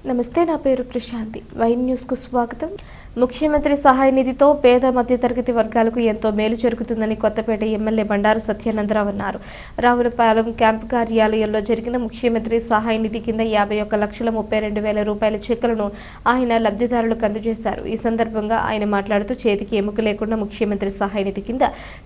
నమస్తే, నా పేరు ప్రశాంతి. వైన్ న్యూస్ కు స్వాగతం. ముఖ్యమంత్రి సహాయ నిధితో పేద మధ్యతరగతి వర్గాలకు ఎంతో మేలు జరుగుతుందని కొత్తపేట ఎమ్మెల్యే బండారు సత్యానందరావు అన్నారు. రావులపాలెం క్యాంపు కార్యాలయంలో జరిగిన ముఖ్యమంత్రి సహాయ నిధి కింద 51,32,000 రూపాయల చెక్కులను ఆయన లబ్ధిదారులకు అందజేశారు. ఈ సందర్భంగా ఆయన మాట్లాడుతూ చేతికి ఎముక లేకుండా ముఖ్యమంత్రి సహాయ నిధి కింద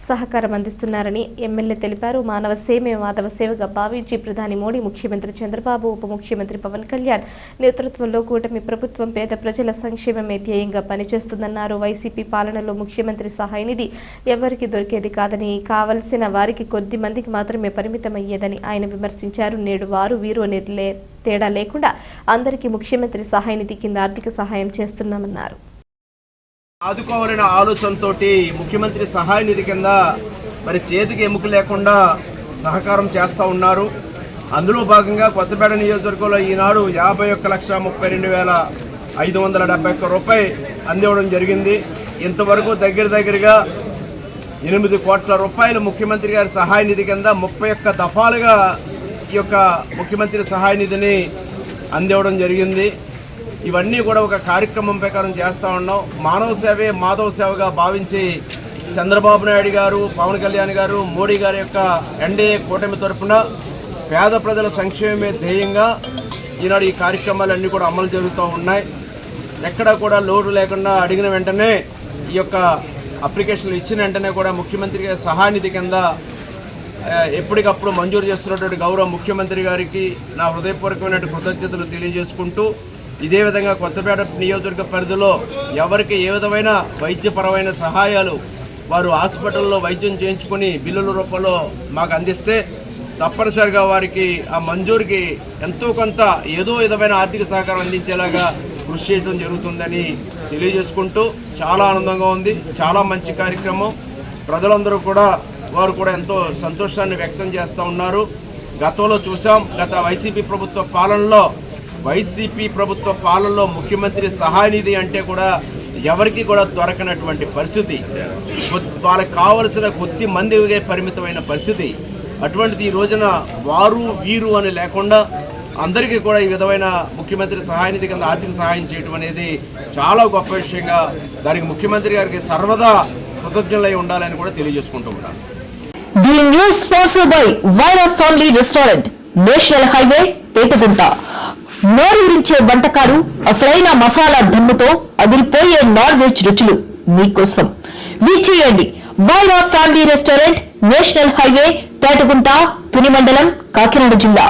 సహకారం అందిస్తున్నారని ఎమ్మెల్యే తెలిపారు. మానవ సేమే మాధవ సేవగా భావించి ప్రధాని మోడీ, ముఖ్యమంత్రి చంద్రబాబు, ఉప ముఖ్యమంత్రి పవన్ కళ్యాణ్ నేతృత్వంలో కూటమి ప్రభుత్వం పేద ప్రజల సంక్షేమమే ధ్యేయంగా పనిచేస్తుందన్నారు. వైసీపీ పాలనలో ముఖ్యమంత్రి సహాయ నిధి ఎవరికి దొరికేది కాదని, కావలసిన వారికి కొద్ది మందికి మాత్రమే పరిమితమయ్యేదని ఆయన విమర్శించారు. నేడు వారు వీరు అనేది తేడా లేకుండా అందరికీ ముఖ్యమంత్రి సహాయ నిధి కింద ఆర్థిక సహాయం చేస్తున్నామన్నారు. ఆదుకోవాలనే ఆలోచనతో ముఖ్యమంత్రి సహాయ నిధి కింద మరి చేతికి ఎముక లేకుండా సహకారం చేస్తూ ఉన్నారు. అందులో భాగంగా కొత్తపేట నియోజకవర్గంలో ఈనాడు 51,32,571 రూపాయలు అందివ్వడం జరిగింది. ఇంతవరకు దగ్గరగా 8 కోట్ల రూపాయలు ముఖ్యమంత్రి గారి సహాయ నిధి కింద 31 దఫాలుగా ఈ యొక్క ముఖ్యమంత్రి సహాయ నిధిని అందివ్వడం జరిగింది. ఇవన్నీ కూడా ఒక కార్యక్రమం ప్రకారం చేస్తూ ఉన్నాం. మానవ సేవే మాధవ సేవగా భావించి చంద్రబాబు నాయుడు గారు, పవన్ కళ్యాణ్ గారు, మోడీ గారి యొక్క ఎన్డీఏ కూటమి తరఫున పేద ప్రజల సంక్షేమమే ధ్యేయంగా ఈనాడు ఈ కార్యక్రమాలన్నీ కూడా అమలు జరుగుతూ ఉన్నాయి. ఎక్కడా కూడా లోటు లేకుండా అడిగిన వెంటనే ఈ యొక్క అప్లికేషన్లు ఇచ్చిన వెంటనే కూడా ముఖ్యమంత్రి గారి సహాయ నిధి కింద ఎప్పటికప్పుడు మంజూరు చేస్తున్నటువంటి గౌరవ ముఖ్యమంత్రి గారికి నా హృదయపూర్వకమైన కృతజ్ఞతలు తెలియజేసుకుంటూ, ఇదే విధంగా కొత్తపేట నియోజకవర్గ పరిధిలో ఎవరికి ఏ విధమైన వైద్యపరమైన సహాయాలు వారు హాస్పిటల్లో వైద్యం చేయించుకొని బిల్లుల రూపంలో మాకు అందిస్తే తప్పనిసరిగా వారికి ఆ మంజూరికి ఎంతో కొంత ఏదో విధమైన ఆర్థిక సహకారం అందించేలాగా కృషి చేయడం జరుగుతుందని తెలియజేసుకుంటూ, చాలా ఆనందంగా ఉంది. చాలా మంచి కార్యక్రమం. ప్రజలందరూ కూడా వారు కూడా ఎంతో సంతోషాన్ని వ్యక్తం చేస్తూ ఉన్నారు. గతంలో చూసాం, గత వైసీపీ ప్రభుత్వ పాలనలో ముఖ్యమంత్రి సహాయ నిధి అంటే కూడా ఎవరికి కూడా దొరకనటువంటి పరిస్థితి, వాళ్ళకి కావలసిన కొద్ది మందికే పరిమితమైన పరిస్థితి. అటువంటిది ఈ రోజున వారు వీరు అని లేకుండా అందరికీ కూడా ఈ విధమైన ముఖ్యమంత్రి సహాయ నిధి కింద ఆర్థిక సహాయం చేయడం అనేది చాలా గొప్ప విషయంగా, దానికి ముఖ్యమంత్రి గారికి సర్వదా కృతజ్ఞులై ఉండాలని కూడా తెలియజేసుకుంటూ ఉన్నాను. The news sponsored by Vaira family restaurant, national highway, Petagunta. నోరూరించే వంటకాలు, అసలైన మసాలా దమ్ముతో అదిరిపోయే నాన్ వెజ్ రుచులు మీకోసం. విచ్చేయండి Vaira family restaurant, national highway, Petagunta, Tuni మండలం, కాకినాడ జిల్లా.